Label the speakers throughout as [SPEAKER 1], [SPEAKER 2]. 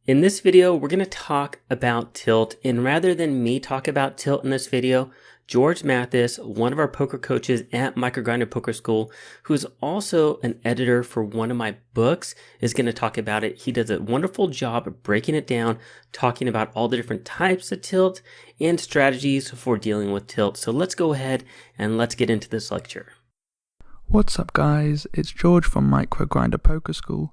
[SPEAKER 1] In this video, we're going to talk about tilt, and rather than me talk about tilt in this video, George Mathis, one of our poker coaches at Microgrinder Poker School, who's also an editor for one of my books, is going to talk about it. He does a wonderful job of breaking it down, talking about all the different types of tilt and strategies for dealing with tilt. So let's go ahead and let's get into this lecture.
[SPEAKER 2] What's up guys, it's George from Microgrinder Poker School,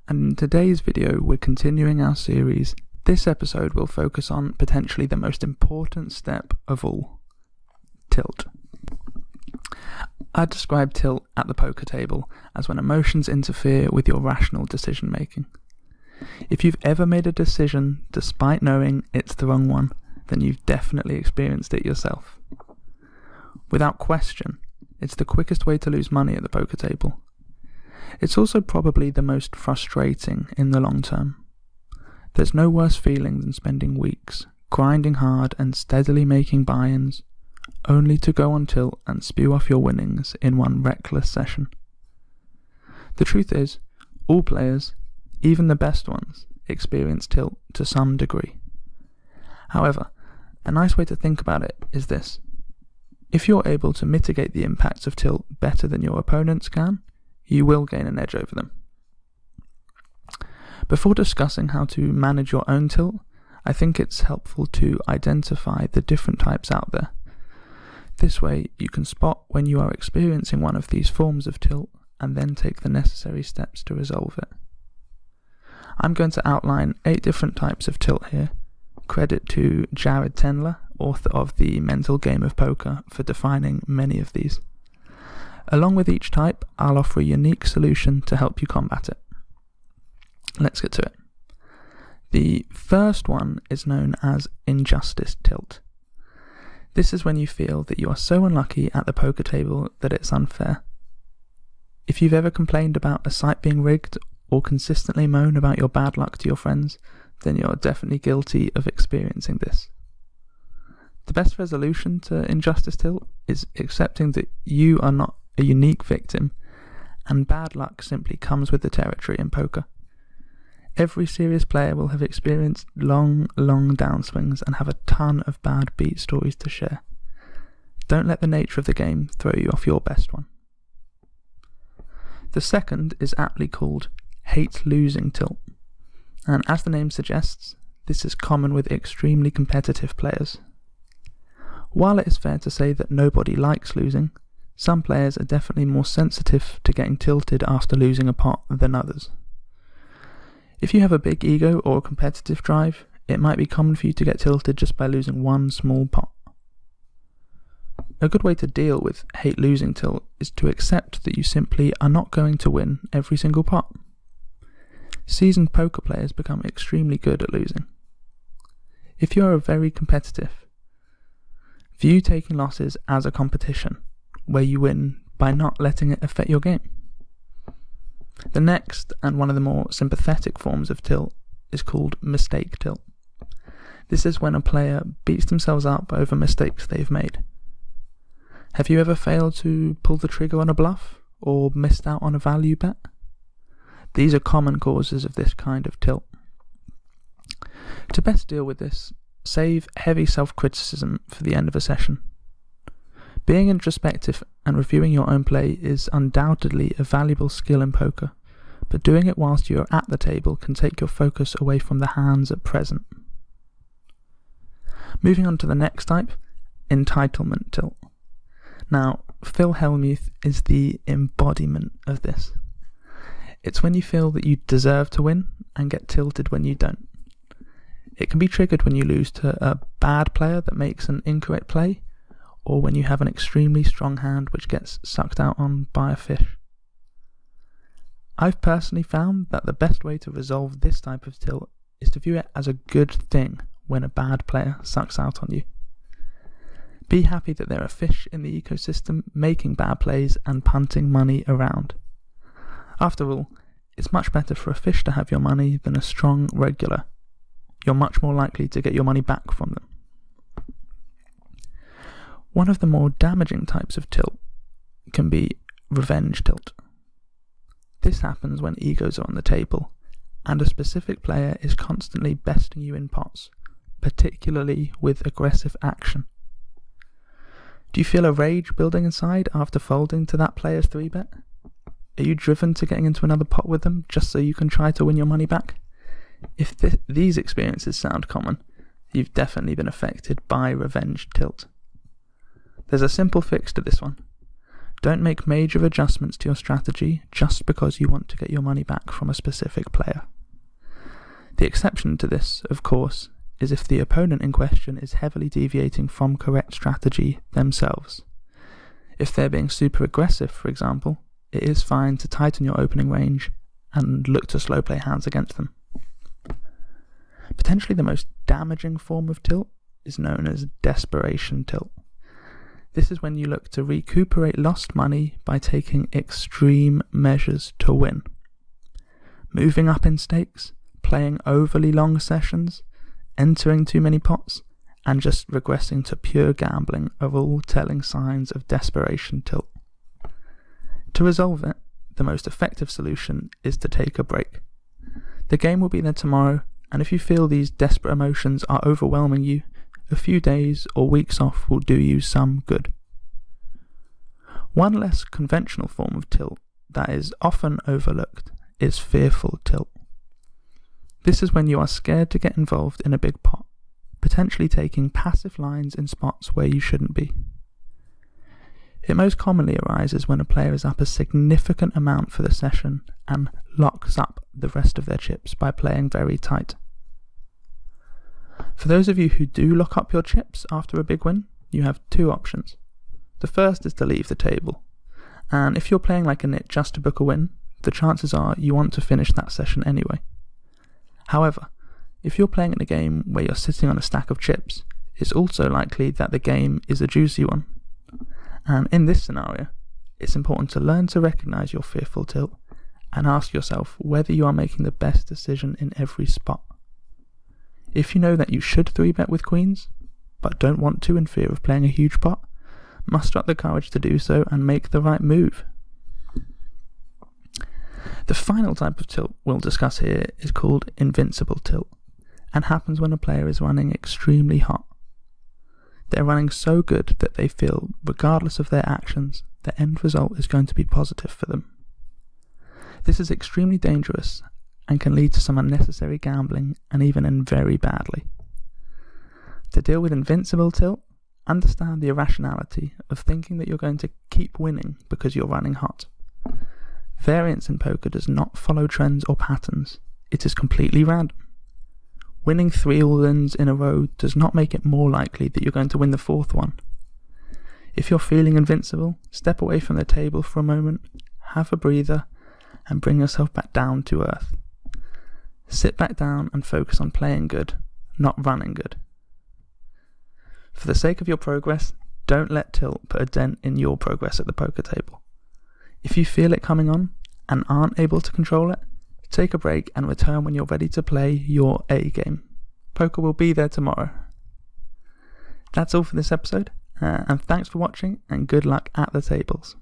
[SPEAKER 2] and in today's video we're continuing our series. This episode will focus on potentially the most important step of all, tilt. I describe tilt at the poker table as when emotions interfere with your rational decision making. If you've ever made a decision despite knowing it's the wrong one, then you've definitely experienced it yourself. Without question, it's the quickest way to lose money at the poker table. It's also probably the most frustrating in the long term. There's no worse feeling than spending weeks grinding hard and steadily making buy-ins, only to go on tilt and spew off your winnings in one reckless session. The truth is, all players, even the best ones, experience tilt to some degree. However, a nice way to think about it is this. If you're able to mitigate the impacts of tilt better than your opponents can, you will gain an edge over them. Before discussing how to manage your own tilt, I think it's helpful to identify the different types out there. This way, you can spot when you are experiencing one of these forms of tilt and then take the necessary steps to resolve it. I'm going to outline 8 different types of tilt here. Credit to Jared Tendler, author of The Mental Game of Poker, for defining many of these. Along with each type, I'll offer a unique solution to help you combat it. Let's get to it. The first one is known as injustice tilt. This is when you feel that you are so unlucky at the poker table that it's unfair. If you've ever complained about a site being rigged or consistently moan about your bad luck to your friends, then you're definitely guilty of experiencing this. The best resolution to injustice tilt is accepting that you are not a unique victim, and bad luck simply comes with the territory in poker. Every serious player will have experienced long downswings and have a ton of bad beat stories to share. Don't let the nature of the game throw you off your best one. The second is aptly called hate losing tilt, and as the name suggests, this is common with extremely competitive players. While it is fair to say that nobody likes losing, some players are definitely more sensitive to getting tilted after losing a pot than others. If you have a big ego or a competitive drive, it might be common for you to get tilted just by losing one small pot. A good way to deal with hate losing tilt is to accept that you simply are not going to win every single pot. Seasoned poker players become extremely good at losing. If you are very competitive, view taking losses as a competition, where you win by not letting it affect your game. The next, and one of the more sympathetic forms of tilt, is called mistake tilt. This is when a player beats themselves up over mistakes they've made. Have you ever failed to pull the trigger on a bluff, or missed out on a value bet? These are common causes of this kind of tilt. To best deal with this, save heavy self-criticism for the end of a session. Being introspective and reviewing your own play is undoubtedly a valuable skill in poker, but doing it whilst you are at the table can take your focus away from the hands at present. Moving on to the next type, entitlement tilt. Now, Phil Hellmuth is the embodiment of this. It's when you feel that you deserve to win and get tilted when you don't. It can be triggered when you lose to a bad player that makes an incorrect play, or when you have an extremely strong hand which gets sucked out on by a fish. I've personally found that the best way to resolve this type of tilt is to view it as a good thing when a bad player sucks out on you. Be happy that there are fish in the ecosystem making bad plays and punting money around. After all, it's much better for a fish to have your money than a strong regular. You're much more likely to get your money back from them. One of the more damaging types of tilt can be revenge tilt. This happens when egos are on the table, and a specific player is constantly besting you in pots, particularly with aggressive action. Do you feel a rage building inside after folding to that player's 3-bet? Are you driven to getting into another pot with them just so you can try to win your money back? If these experiences sound common, you've definitely been affected by revenge tilt. There's a simple fix to this one. Don't make major adjustments to your strategy just because you want to get your money back from a specific player. The exception to this, of course, is if the opponent in question is heavily deviating from correct strategy themselves. If they're being super aggressive, for example, it is fine to tighten your opening range and look to slow play hands against them. Potentially the most damaging form of tilt is known as desperation tilt. This is when you look to recuperate lost money by taking extreme measures to win. Moving up in stakes, playing overly long sessions, entering too many pots, and just regressing to pure gambling are all telling signs of desperation tilt. To resolve it, the most effective solution is to take a break. The game will be there tomorrow, and if you feel these desperate emotions are overwhelming you, a few days or weeks off will do you some good. One less conventional form of tilt that is often overlooked is fearful tilt. This is when you are scared to get involved in a big pot, potentially taking passive lines in spots where you shouldn't be. It most commonly arises when a player is up a significant amount for the session and locks up the rest of their chips by playing very tight. For those of you who do lock up your chips after a big win, you have two options. The first is to leave the table, and if you're playing like a nit just to book a win, the chances are you want to finish that session anyway. However, if you're playing in a game where you're sitting on a stack of chips, it's also likely that the game is a juicy one. And in this scenario, it's important to learn to recognise your fearful tilt and ask yourself whether you are making the best decision in every spot. If you know that you should 3-bet with queens, but don't want to in fear of playing a huge pot, muster up the courage to do so and make the right move. The final type of tilt we'll discuss here is called invincible tilt, and happens when a player is running extremely hot. They're running so good that they feel, regardless of their actions, the end result is going to be positive for them. This is extremely dangerous and can lead to some unnecessary gambling and even end very badly. To deal with invincible tilt, understand the irrationality of thinking that you're going to keep winning because you're running hot. Variance in poker does not follow trends or patterns, it is completely random. Winning 3 all-ins in a row does not make it more likely that you're going to win the 4th one. If you're feeling invincible, step away from the table for a moment, have a breather, and bring yourself back down to earth. Sit back down and focus on playing good, not running good. For the sake of your progress, don't let tilt put a dent in your progress at the poker table. If you feel it coming on and aren't able to control it, take a break and return when you're ready to play your A game. Poker will be there tomorrow. That's all for this episode, and thanks for watching and good luck at the tables.